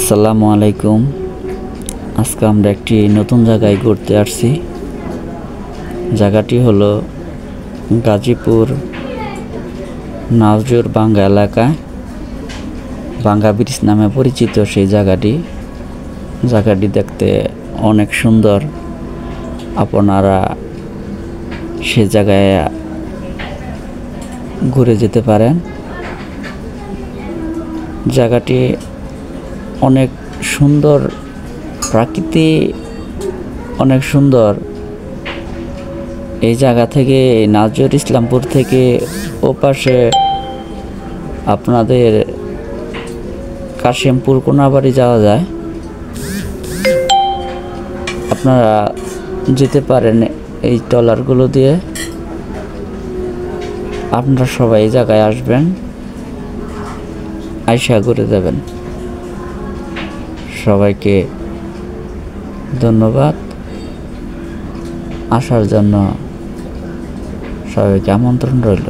আসসালামু আলাইকুম। আজকে আমরা একটি নতুন জায়গায় ঘুরতে আসছি। জায়গাটি হলো গাজীপুর নাওজুর বাঙ্গা এলাকায়, বাঙ্গা ব্রিজ নামে পরিচিত সেই জায়গাটি দেখতে অনেক সুন্দর। আপনারা সে জায়গায় ঘুরে যেতে পারেন। জায়গাটি অনেক সুন্দর, প্রকৃতি অনেক সুন্দর। এই জায়গা থেকে নাওজুর ইসলামপুর থেকে ওপাশে আপনাদের কাশিমপুর কোনাবাড়ি যাওয়া যায়। আপনারা যেতে পারেন এই ট্রলারগুলো দিয়ে। আপনারা সবাই এই জায়গায় আসবেন, আইসা ঘুরে যাবেন। সবাইকে ধন্যবাদ। আসার জন্য সবাইকে আমন্ত্রণ রইল।